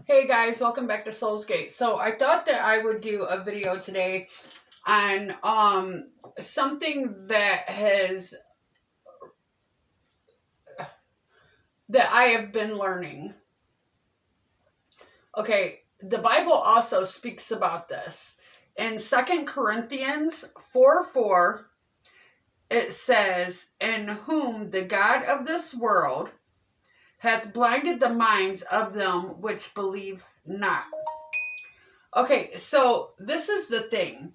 Hey guys, welcome back to Soul's Gate. So I thought that I would do a video today on something that I have been learning. Okay, the Bible also speaks about this. In 2 Corinthians 4:4, it says, "In whom the God of this world hath blinded the minds of them which believe not." Okay, so this is the thing.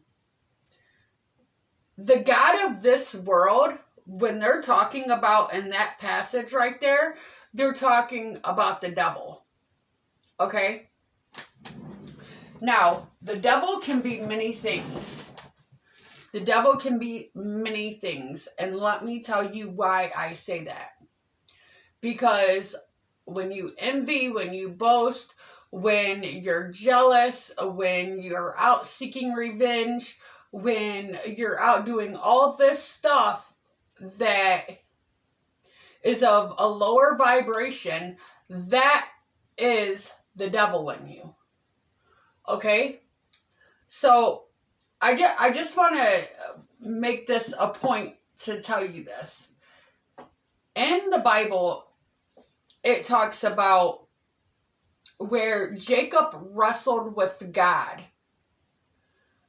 The God of this world, when they're talking about in that passage right there, they're talking about the devil. Okay? Now, the devil can be many things. The devil can be many things. And let me tell you why I say that. Because when you envy, when you boast, when you're jealous, when you're out seeking revenge, when you're out doing all this stuff that is of a lower vibration, that is the devil in you. Okay? So I just want to make this a point to tell you this. In the Bible, it talks about where Jacob wrestled with God.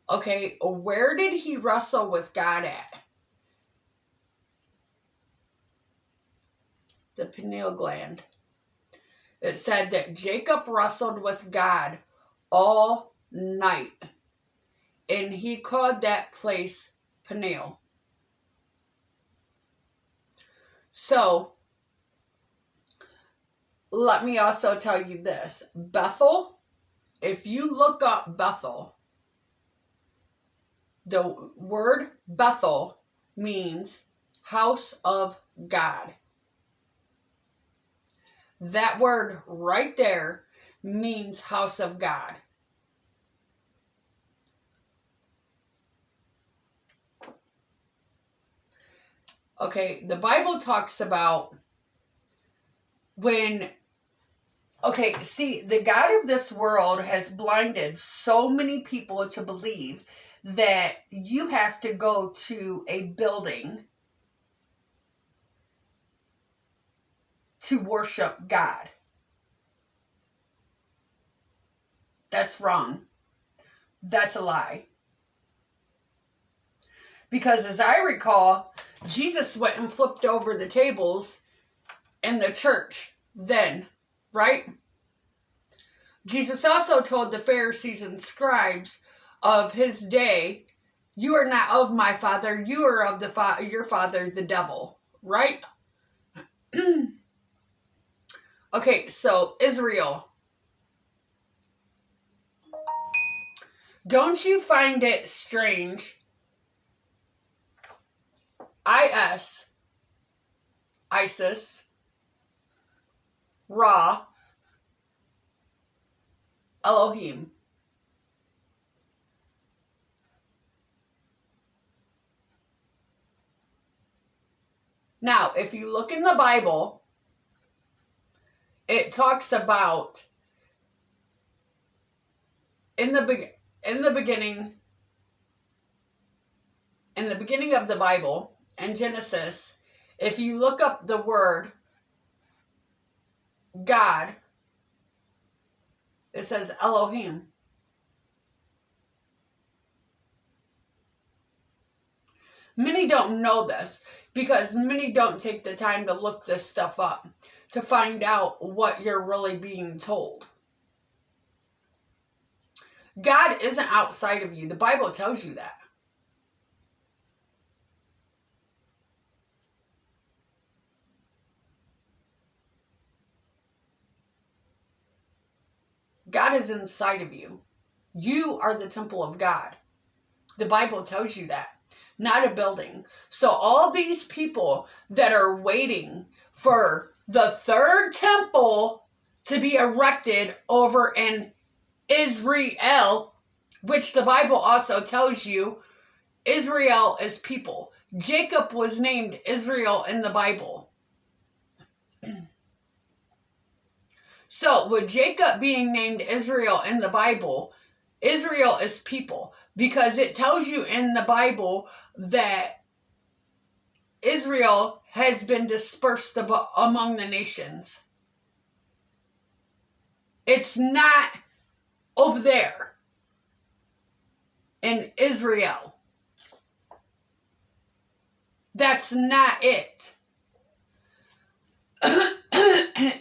Okay, where did he wrestle with God at? The pineal gland. It said that Jacob wrestled with God all night. And he called that place Peniel. So, let me also tell you this. Bethel, if you look up Bethel, the word Bethel means house of God. That word right there means house of God. Okay, the Bible talks about when... Okay, see, the God of this world has blinded so many people to believe that you have to go to a building to worship God. That's wrong. That's a lie. Because as I recall, Jesus went and flipped over the tables in the church then, right? Jesus also told the Pharisees and scribes of his day, "You are not of my father, you are of your father, the devil," right? Okay, so Israel. Don't you find it strange? ISIS, Ra, Elohim. Now, if you look in the Bible, it talks about in the beginning of the Bible, in Genesis, if you look up the word God, it says Elohim. Many don't know this because many don't take the time to look this stuff up to find out what you're really being told. God isn't outside of you. The Bible tells you that. God is inside of you. You are the temple of God. The Bible tells you that. Not a building. So all these people that are waiting for the third temple to be erected over in Israel, which the Bible also tells you Israel is people. Jacob was named Israel in the Bible. So with Jacob being named Israel in the Bible, Israel is people, because it tells you in the Bible that Israel has been dispersed among the nations. It's not over there in Israel. That's not it.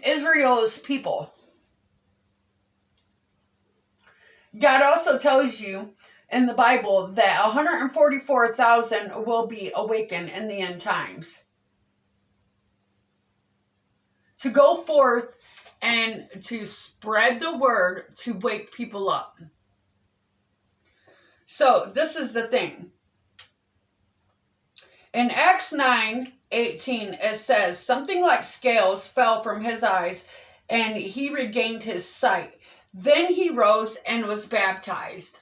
Israel is people. God also tells you in the Bible that 144,000 will be awakened in the end times, to go forth and to spread the word to wake people up. So this is the thing. In Acts 9:18, it says, something like scales fell from his eyes, and he regained his sight. Then he rose and was baptized.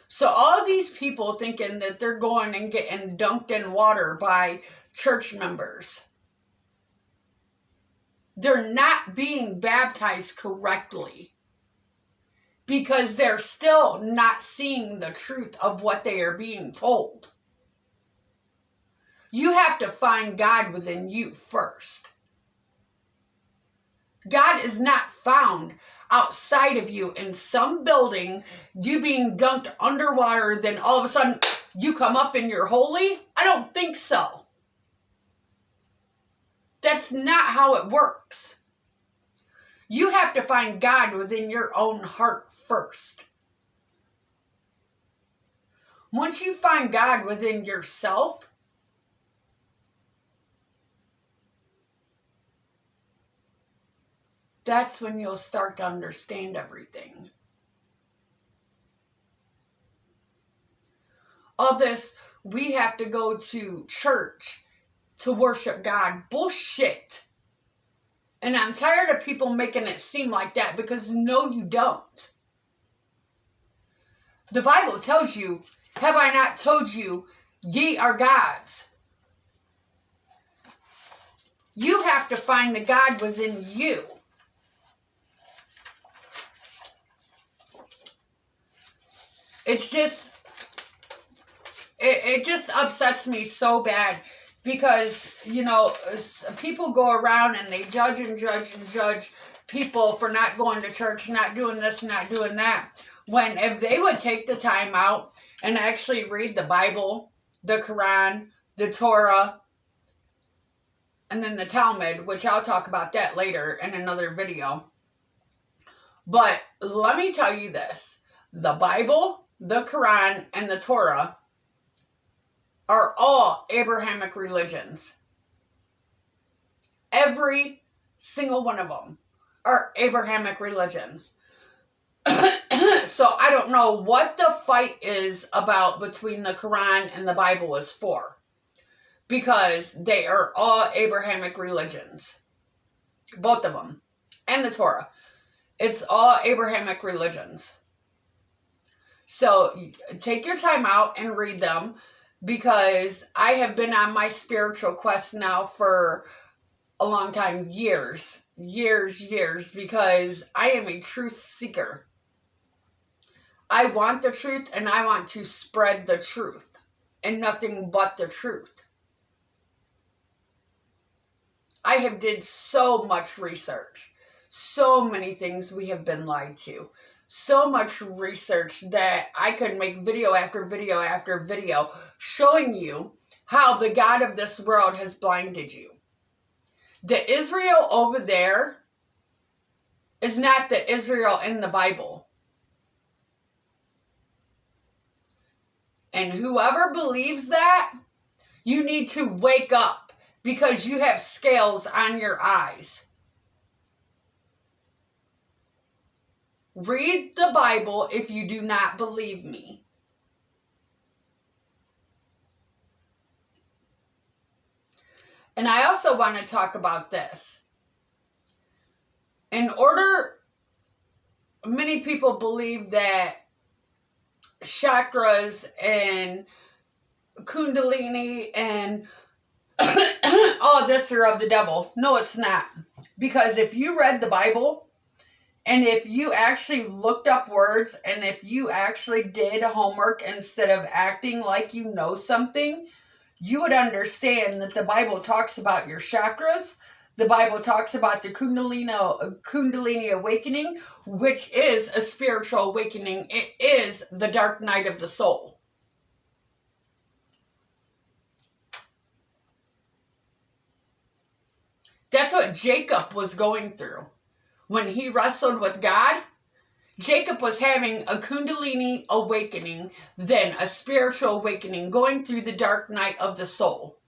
So all these people thinking that they're going and getting dunked in water by church members, they're not being baptized correctly, because they're still not seeing the truth of what they are being told. You have to find God within you first. God is not found outside of you in some building, you being dunked underwater, then all of a sudden you come up and you're holy. I don't think so. That's not how it works. You have to find God within your own heart first. Once you find God within yourself, that's when you'll start to understand everything. All this, we have to go to church to worship God. Bullshit. And I'm tired of people making it seem like that, because no, you don't. The Bible tells you, have I not told you, ye are gods? You have to find the God within you. It's just, it just upsets me so bad, because, you know, people go around and they judge and judge and judge people for not going to church, not doing this, not doing that. When if they would take the time out and actually read the Bible, the Quran, the Torah, and then the Talmud, which I'll talk about that later in another video. But let me tell you this. The Bible, the Quran, and the Torah are all Abrahamic religions. Every single one of them are Abrahamic religions. So I don't know what the fight is about between the Quran and the Bible is for, because they are all Abrahamic religions. Both of them. And the Torah. It's all Abrahamic religions. So take your time out and read them, because I have been on my spiritual quest now for a long time, years, because I am a truth seeker. I want the truth, and I want to spread the truth, and nothing but the truth. I have did so much research, so many things we have been lied to. So much research that I could make video after video after video showing you how the God of this world has blinded you. The Israel over there is not the Israel in the Bible. And whoever believes that, you need to wake up, because you have scales on your eyes. Read the Bible if you do not believe me. And I also want to talk about this. Many people believe that chakras and kundalini and all this are of the devil. No, it's not. Because if you read the Bible, and if you actually looked up words, and if you actually did homework instead of acting like you know something, you would understand that the Bible talks about your chakras. The Bible talks about the Kundalini awakening, which is a spiritual awakening. It is the dark night of the soul. That's what Jacob was going through. When he wrestled with God, Jacob was having a Kundalini awakening, then a spiritual awakening, going through the dark night of the soul.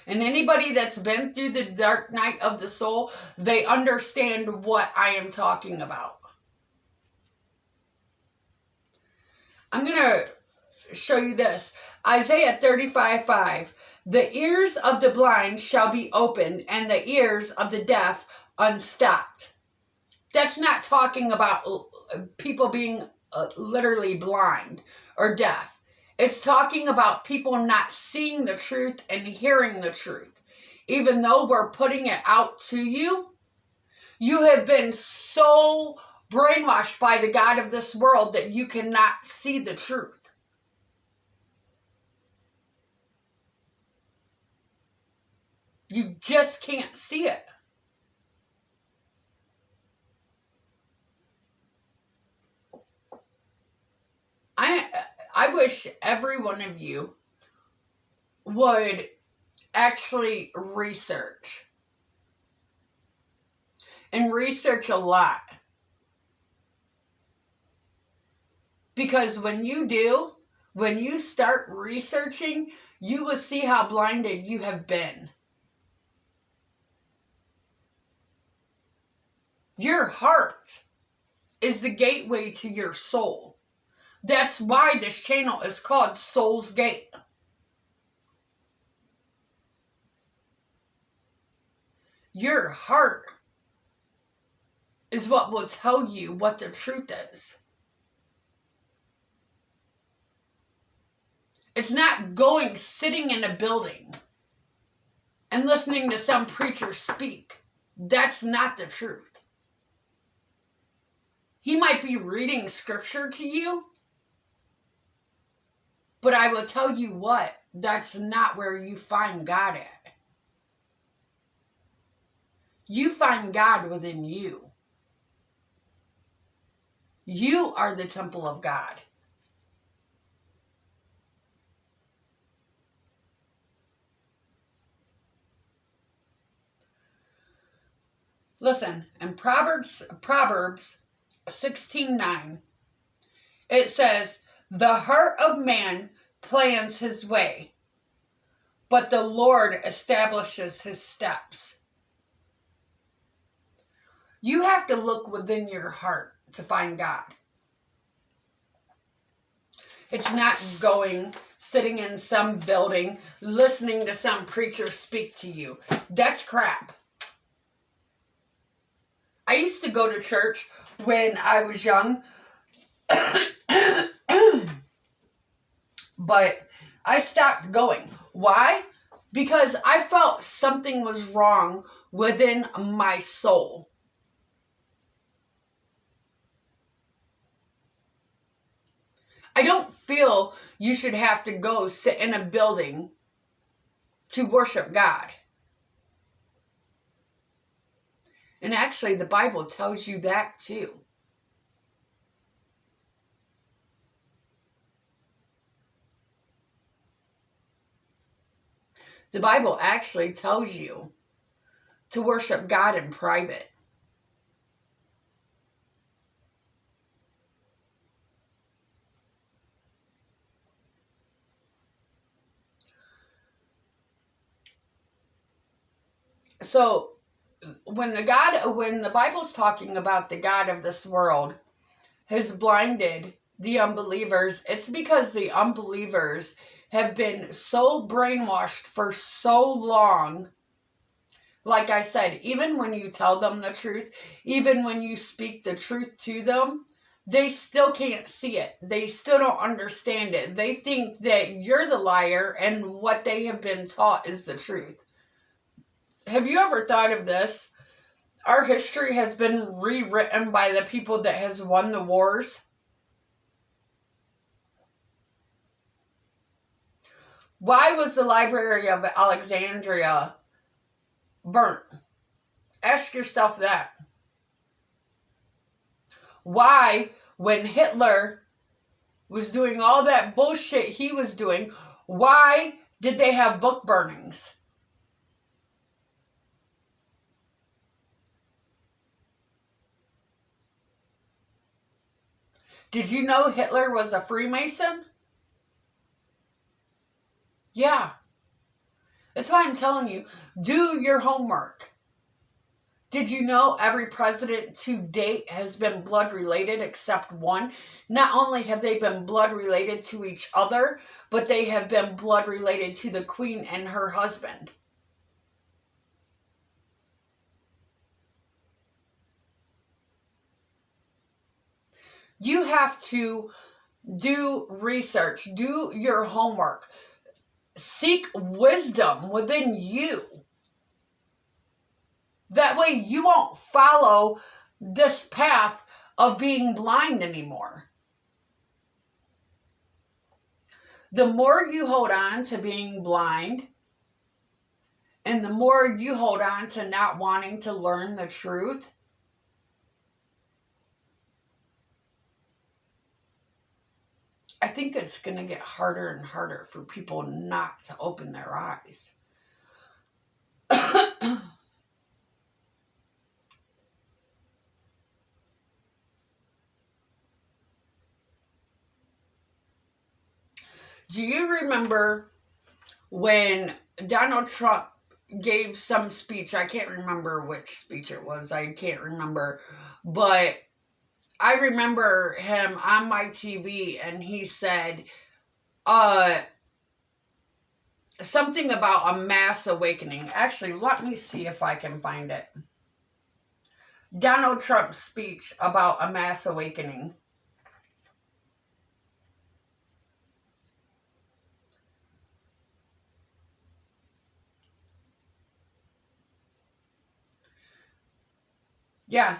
And anybody that's been through the dark night of the soul, they understand what I am talking about. I'm going to show you this. Isaiah 35:5. The ears of the blind shall be opened, and the ears of the deaf unstopped. That's not talking about people being literally blind or deaf. It's talking about people not seeing the truth and hearing the truth. Even though we're putting it out to you, you have been so brainwashed by the God of this world that you cannot see the truth. You just can't see it. I wish every one of you would actually research. And research a lot. Because when you do, when you start researching, you will see how blinded you have been. Your heart is the gateway to your soul. That's why this channel is called Soul's Gate. Your heart is what will tell you what the truth is. It's not sitting in a building and listening to some preacher speak. That's not the truth. He might be reading scripture to you, but I will tell you what, that's not where you find God at. You find God within you. You are the temple of God. Listen, in Proverbs 16:9, it says, the heart of man plans his way, but the Lord establishes his steps. You have to look within your heart to find God. It's not sitting in some building, listening to some preacher speak to you. That's crap. I used to go to church when I was young, but I stopped going. Why? Because I felt something was wrong within my soul. I don't feel you should have to go sit in a building to worship God. And actually, the Bible tells you that too. The Bible actually tells you to worship God in private. So, when the Bible's talking about the God of this world has blinded the unbelievers, it's because the unbelievers have been so brainwashed for so long. Like I said, even when you tell them the truth, even when you speak the truth to them, they still can't see it. They still don't understand it. They think that you're the liar and what they have been taught is the truth. Have you ever thought of this? Our history has been rewritten by the people that has won the wars. Why was the Library of Alexandria burnt? Ask yourself that. Why, when Hitler was doing all that bullshit he was doing, why did they have book burnings? Did you know Hitler was a Freemason? Yeah. That's why I'm telling you, do your homework. Did you know every president to date has been blood related except one? Not only have they been blood related to each other, but they have been blood related to the Queen and her husband. You have to do research, do your homework, seek wisdom within you. That way you won't follow this path of being blind anymore. The more you hold on to being blind, and the more you hold on to not wanting to learn the truth, I think it's going to get harder and harder for people not to open their eyes. Do you remember when Donald Trump gave some speech? I can't remember which speech it was. I can't remember. But I remember him on my TV, and he said something about a mass awakening. Actually, let me see if I can find it. Donald Trump's speech about a mass awakening. Yeah,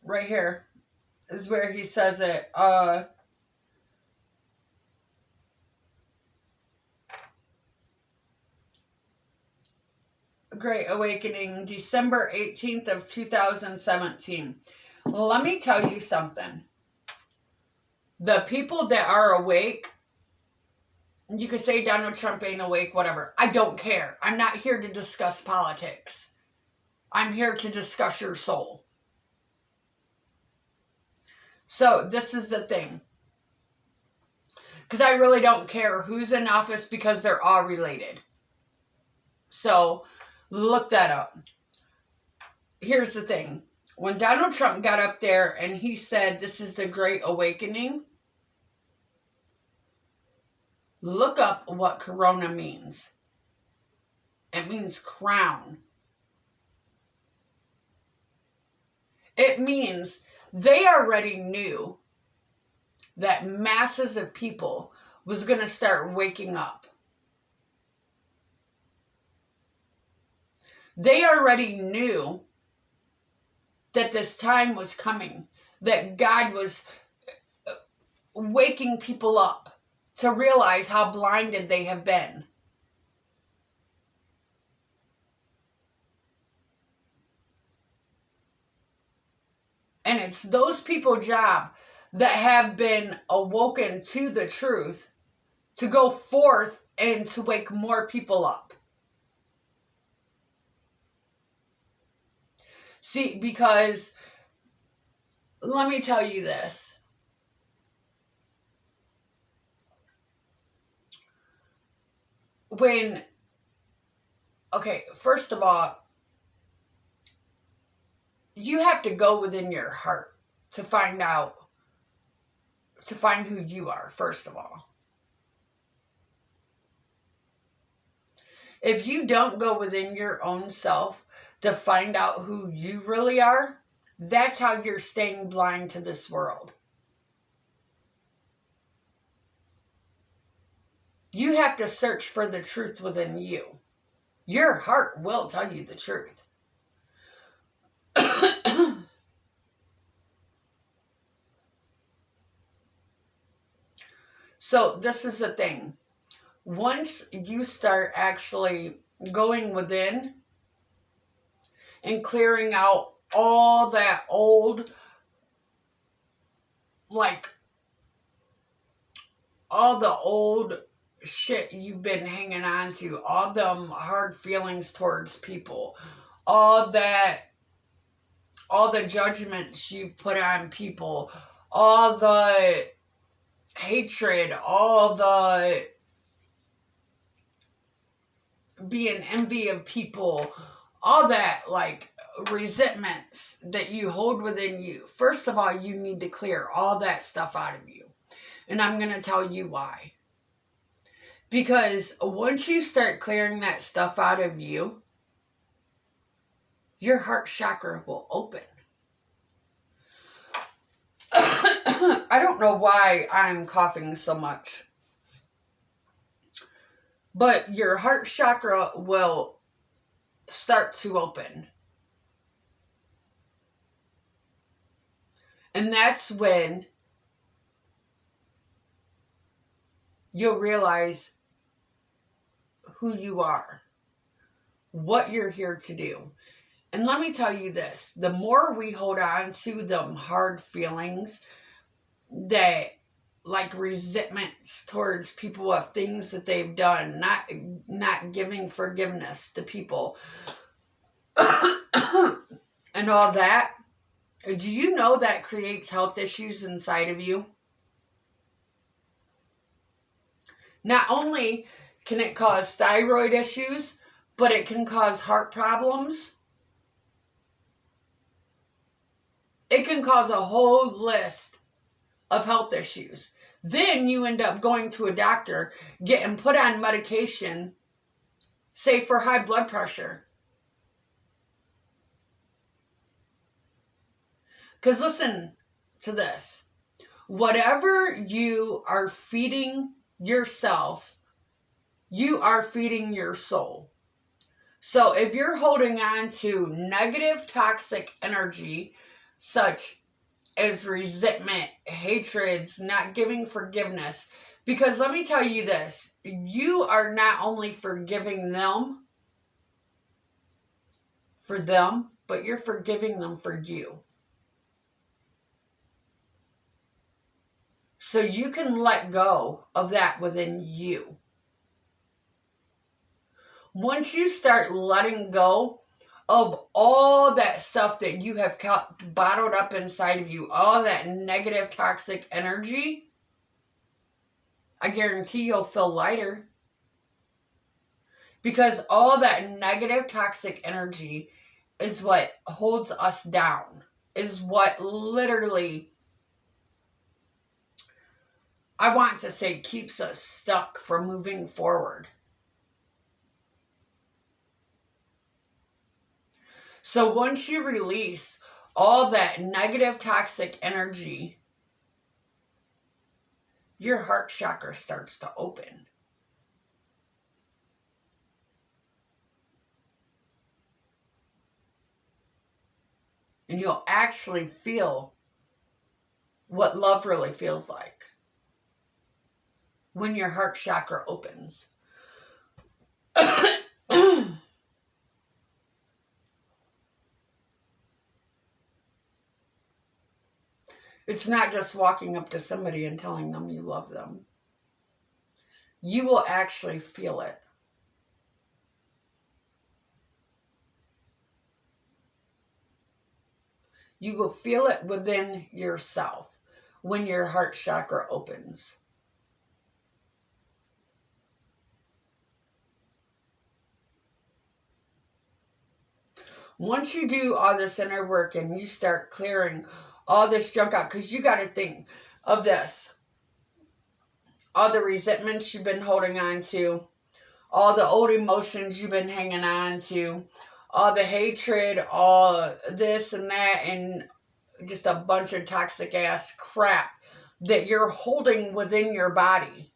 right here is where he says it. Great Awakening, December 18th of 2017. Let me tell you something. The people that are awake, you could say Donald Trump ain't awake, whatever. I don't care. I'm not here to discuss politics. I'm here to discuss your soul. So this is the thing. Because I really don't care who's in office because they're all related. So look that up. Here's the thing. When Donald Trump got up there and he said this is the Great Awakening, look up what Corona means. It means crown. It means they already knew that masses of people was going to start waking up. They already knew that this time was coming, that God was waking people up to realize how blinded they have been. And it's those people's job that have been awoken to the truth to go forth and to wake more people up. See, because let me tell you this. First of all, you have to go within your heart to find who you are, first of all. If you don't go within your own self to find out who you really are, that's how you're staying blind to this world. You have to search for the truth within you. Your heart will tell you the truth. So this is the thing. Once you start actually going within and clearing out all that old, like all the old shit you've been hanging on to, all them hard feelings towards people, all the judgments you've put on people, all the hatred, all the being envy of people, all that like resentments that you hold within you. First of all, you need to clear all that stuff out of you. And I'm going to tell you why. Because once you start clearing that stuff out of you, your heart chakra will open. I don't know why I'm coughing so much. But your heart chakra will start to open. And that's when you'll realize who you are, what you're here to do. And let me tell you this, the more we hold on to them hard feelings, that like resentments towards people of things that they've done, not giving forgiveness to people, and all that, do you know that creates health issues inside of you? Not only can it cause thyroid issues, but it can cause heart problems. It can cause a whole list of health issues. Then you end up going to a doctor, getting put on medication, say for high blood pressure. Because listen to this. Whatever you are feeding yourself, you are feeding your soul. So if you're holding on to negative, toxic energy, such as resentment, hatreds, not giving forgiveness, because let me tell you this, you are not only forgiving them for them, but you're forgiving them for you. So you can let go of that within you. Once you start letting go of all that stuff that you have kept bottled up inside of you, all that negative, toxic energy, I guarantee you'll feel lighter. Because all that negative, toxic energy is what holds us down, is what literally, I want to say, keeps us stuck from moving forward. So once you release all that negative, toxic energy, your heart chakra starts to open. And you'll actually feel what love really feels like when your heart chakra opens. It's not just walking up to somebody and telling them you love them. You will actually feel it. You will feel it within yourself when your heart chakra opens. Once you do all this inner work and you start clearing all this junk out, because you got to think of this. All the resentments you've been holding on to, all the old emotions you've been hanging on to, all the hatred, all this and that, and just a bunch of toxic ass crap that you're holding within your body.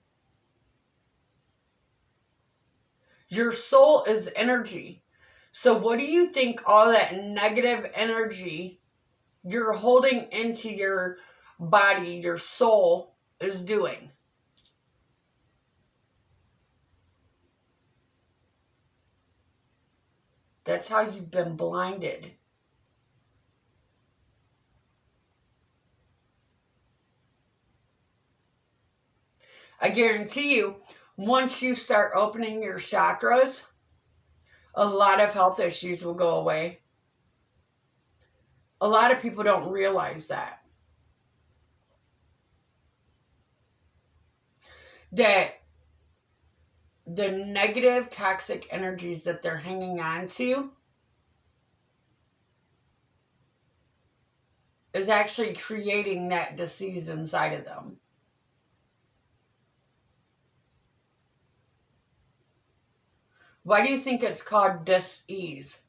Your soul is energy. So what do you think all that negative energy you're holding into your body, your soul, is doing? That's how you've been blinded. I guarantee you, once you start opening your chakras, a lot of health issues will go away. A lot of people don't realize that. That the negative toxic energies that they're hanging on to is actually creating that disease inside of them. Why do you think it's called dis-ease?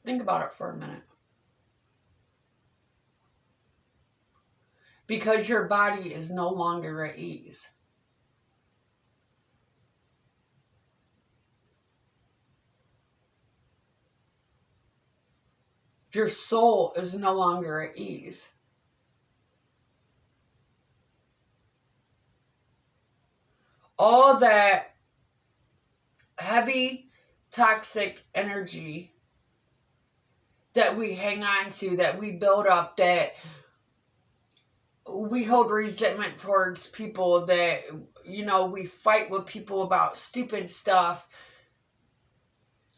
Think about it for a minute. Because your body is no longer at ease. Your soul is no longer at ease. All that heavy, toxic energy that we hang on to, that we build up, that we hold resentment towards people, that, you know, we fight with people about stupid stuff.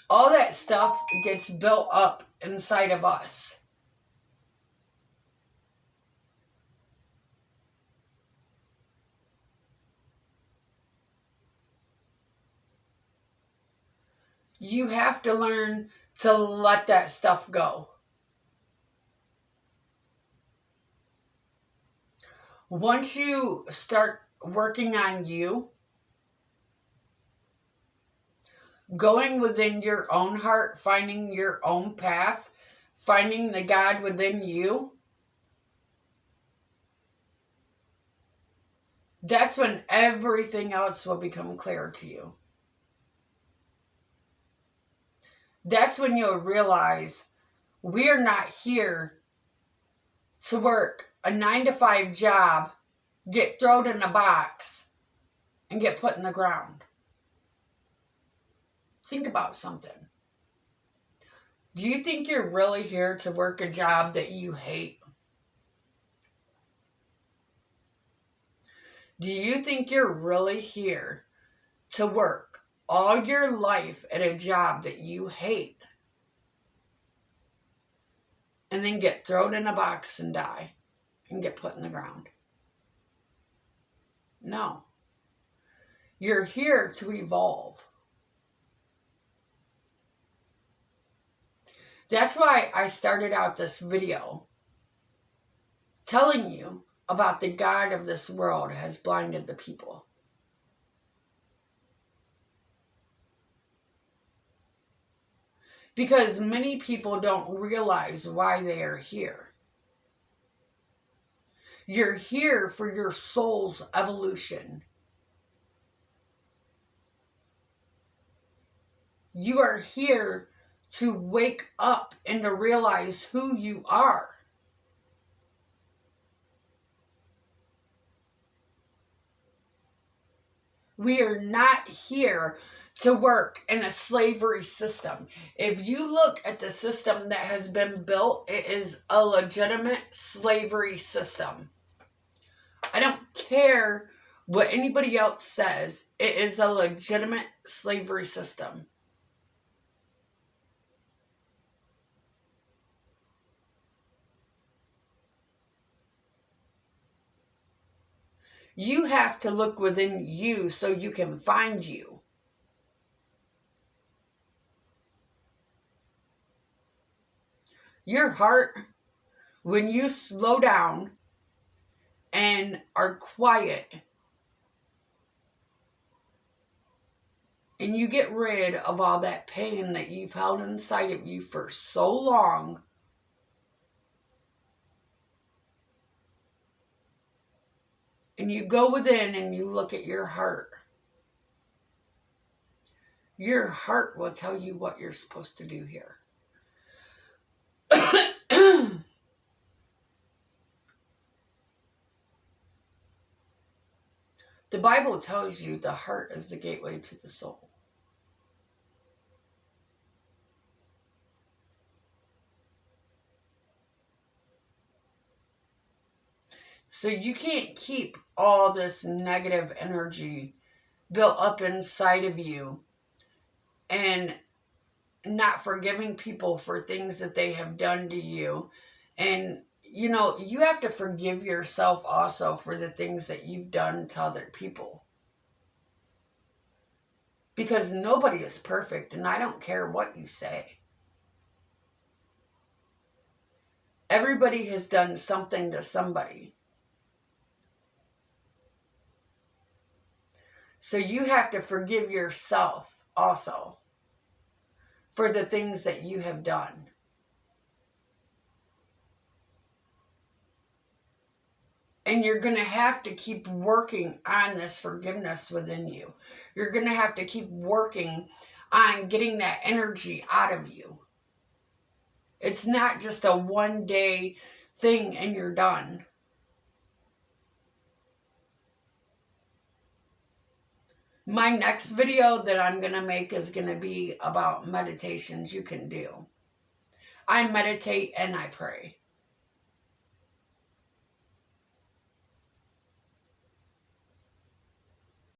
All that stuff gets built up inside of us. You have to learn to let that stuff go. Once you start working on you, going within your own heart, finding your own path, finding the God within you, that's when everything else will become clear to you. That's when you'll realize we're not here to work a 9-to-5 job, get thrown in a box, and get put in the ground. Think about something. Do you think you're really here to work a job that you hate? Do you think you're really here to work all your life at a job that you hate and then get thrown in a box and die and get put in the ground? No. You're here to evolve. That's why I started out this video telling you about the God of this world has blinded the people. Because many people don't realize why they are here. You're here for your soul's evolution. You are here to wake up and to realize who you are. We are not here to work in a slavery system. If you look at the system that has been built, it is a legitimate slavery system. I don't care what anybody else says. It is a legitimate slavery system. You have to look within you so you can find you. Your heart, when you slow down and are quiet and you get rid of all that pain that you've held inside of you for so long, and you go within and you look at your heart, your heart will tell you what you're supposed to do here. The Bible tells you the heart is the gateway to the soul. So you can't keep all this negative energy built up inside of you and not forgiving people for things that they have done to you. And, you know, you have to forgive yourself also for the things that you've done to other people. Because nobody is perfect, and I don't care what you say. Everybody has done something to somebody. So you have to forgive yourself also for the things that you have done. And you're going to have to keep working on this forgiveness within you. You're going to have to keep working on getting that energy out of you. It's not just a one-day thing and you're done. My next video that I'm going to make is going to be about meditations you can do. I meditate and I pray.